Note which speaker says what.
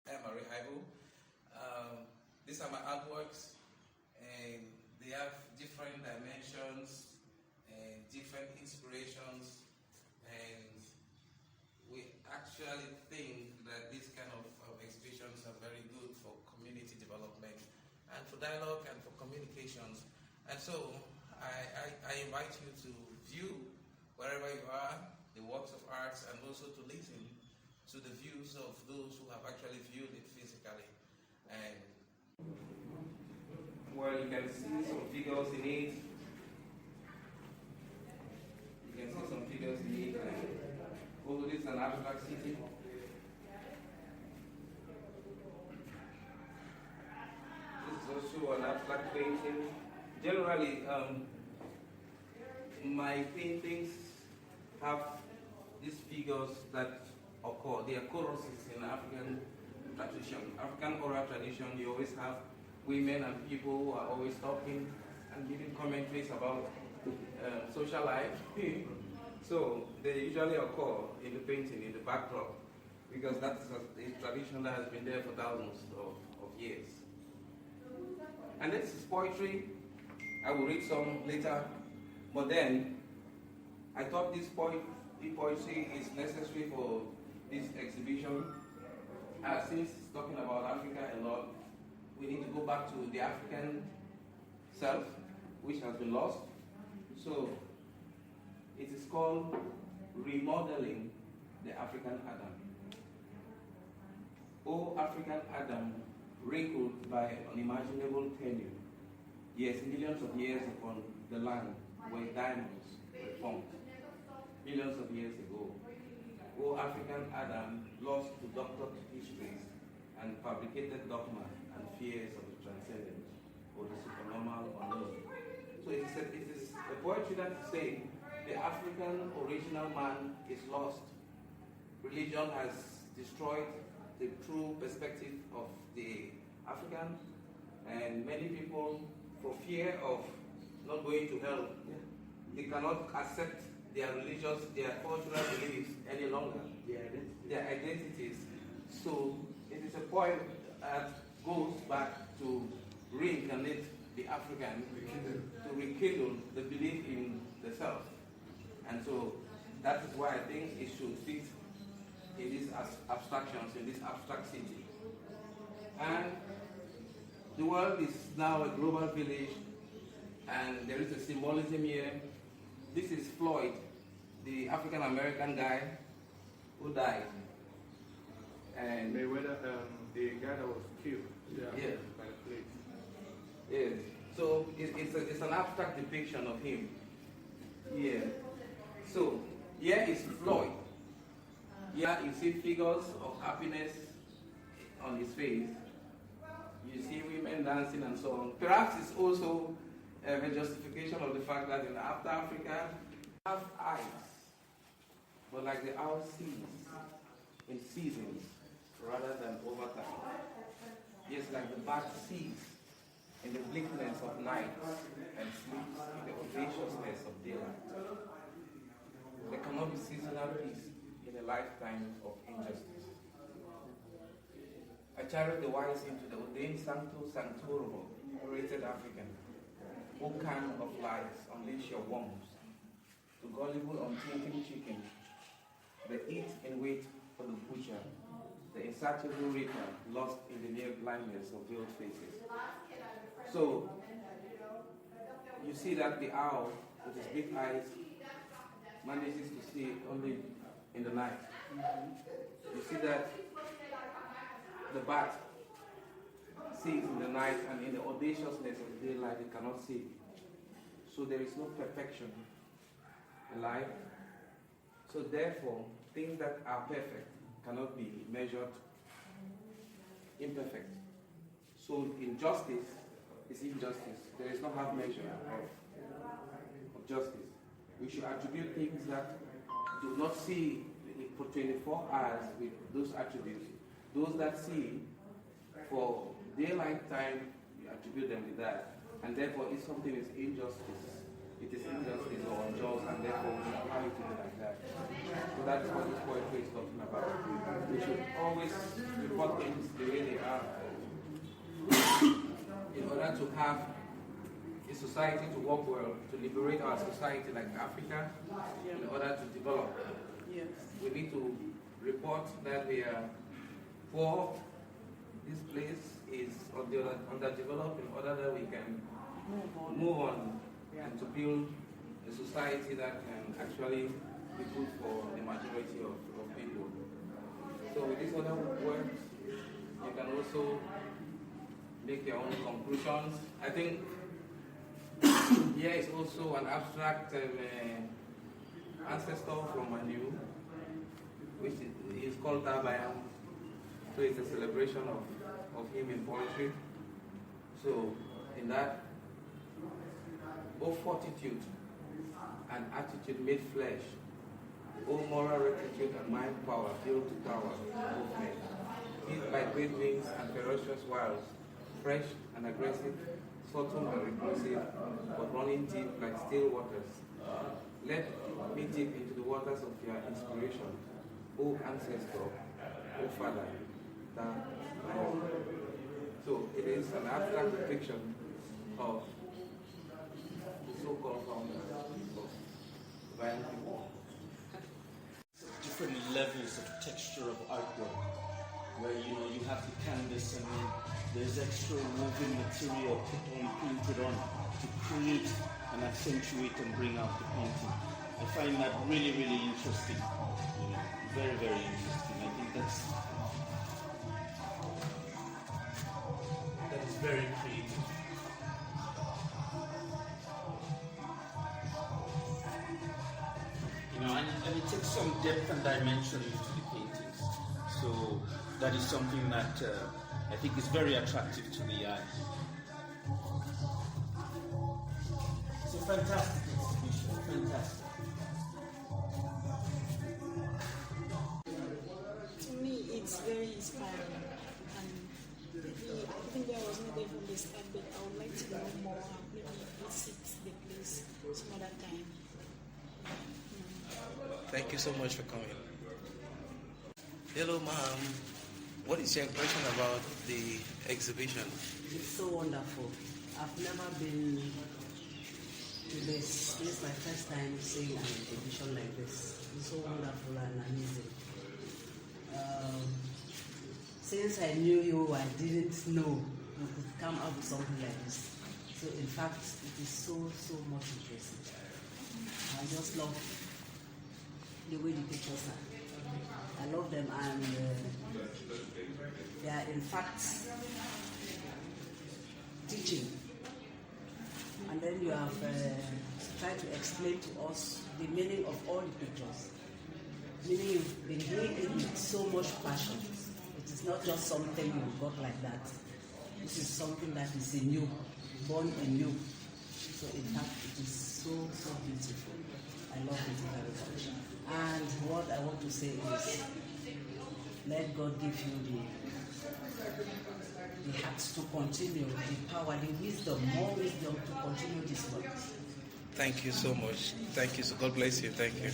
Speaker 1: I'm Arrey. These are my artworks, and they have different dimensions and different inspirations, and we actually think that these kind of exhibitions are very good for community development and for dialogue and for communications. And so I invite you to view wherever you are the works of arts, and also to listen to the views of those who have actually viewed it physically. And well, you can see some figures in it. You can see some figures in it. And although this is an abstract city, this is also an abstract painting. Generally, my paintings have these figures that occur. They are choruses in African tradition. African oral tradition, you always have women and people who are always talking and giving commentaries about social life. So they usually occur in the painting, in the backdrop, because that's a tradition that has been there for thousands of years. And this is poetry. I will read some later, but then I thought this poetry is necessary for this exhibition. Since it's talking about Africa a lot, we need to go back to the African self, which has been lost. So it is called Remodeling the African Adam. O African Adam, wrinkled by unimaginable tenure. Yes, millions of years upon the land where diamonds were formed. Millions of years ago. O African Adam, lost to doctored histories and fabricated dogma and fears of the transcendent or the supernormal unknown. So it is a poetry that is saying the African original man is lost. Religion has destroyed the true perspective of the African, and many people, for fear of not going to hell, they cannot accept their religious, their cultural beliefs any longer, their identities. So it is a poem that goes back to reincarnate the African, to rekindle the belief in the self. And so that is why I think it should fit in these abstractions, in this abstract city. And the world is now a global village, and there is a symbolism here. This is Floyd, the African-American guy who died. And
Speaker 2: Mayweather, the guy that was killed by the police.
Speaker 1: Yes. So it's an abstract depiction of him. Yeah. So here is Floyd. Here you see figures of happiness on his face. You see women dancing and so on. Perhaps it's also a justification of the fact that in after Africa, we have eyes, but like the owl sees in seasons rather than over time. Just like the bat sees in the bleakness of night and sleeps in the audaciousness of daylight. There cannot be seasonal peace in a lifetime of injustice. I chariot the wise into the ordained Sancto Sanctorum, orated African. O can of lies, unleash your worms to gullible, unthinking chicken, the eat and wait for the butcher, the insatiable reaper lost in the near blindness of veiled faces. So, you see that the owl, with his big eyes, manages to see only in the night. You see that the bat sees in the night, and in the audaciousness of the daylight it cannot see. So there is no perfection in life. So therefore, things that are perfect cannot be measured imperfect. So injustice is injustice. There is no half measure of justice. We should attribute things that do not see for 24 hours with those attributes. Those that see for daylight time, you attribute them with that. And therefore, if something is injustice, it is injustice or unjust, and therefore we apply it to it like that. So that is what this poetry is talking about. we should always report things the way they are in order to have a society to work well, to liberate our society like Africa, in order to develop.
Speaker 3: Yes.
Speaker 1: We need to report that we are poor, this place is underdeveloped, in order that we can move on and to build a society that can actually be good for the majority of people. So with these other words, you can also make your own conclusions. I think here is also an abstract ancestor from Manu, which is called Tabayam. So it's a celebration of him in poetry. So in that, O fortitude and attitude made flesh, O moral rectitude and mind power built to tower, both men. Hit by great wings and ferocious wiles, fresh and aggressive, subtle and repulsive, but running deep like still waters. Let me dip into the waters of your inspiration, O ancestor, O father, that I am. So it is an abstract depiction of the so-called founder of violent people.
Speaker 4: Different levels of texture of artwork, where you have the canvas and then there's extra woven material printed on to create and accentuate and bring out the painting. I find that really, really interesting. Very, very interesting. I think that is very creative. And it takes some depth and dimension into the paintings. So that is something that I think is very attractive to the eye. It's a fantastic exhibition, fantastic.
Speaker 3: To me, it's very inspiring. And I think I was not there from the start, but I would like to know more. Maybe visit the place some other time.
Speaker 1: Thank you so much for coming. Hello, ma'am. What is your impression about the exhibition?
Speaker 5: It's so wonderful. I've never been to this. This is my first time seeing an exhibition like this. It's so wonderful and amazing. Since I knew you, I didn't know you could come up with something like this. So in fact, it is so much interesting. I just love the way the pictures are. I love them, and they are in fact teaching. And then you have tried to explain to us the meaning of all the pictures. Meaning you've been doing it with so much passion. It is not just something you got like that. This is something that is in you, born in you. So in fact, it is so beautiful. I love it very much. And what I want to say is, let God give you the heart to continue, the power, the wisdom, more wisdom to continue this work.
Speaker 1: Thank you so much. Thank you. So God bless you. Thank you.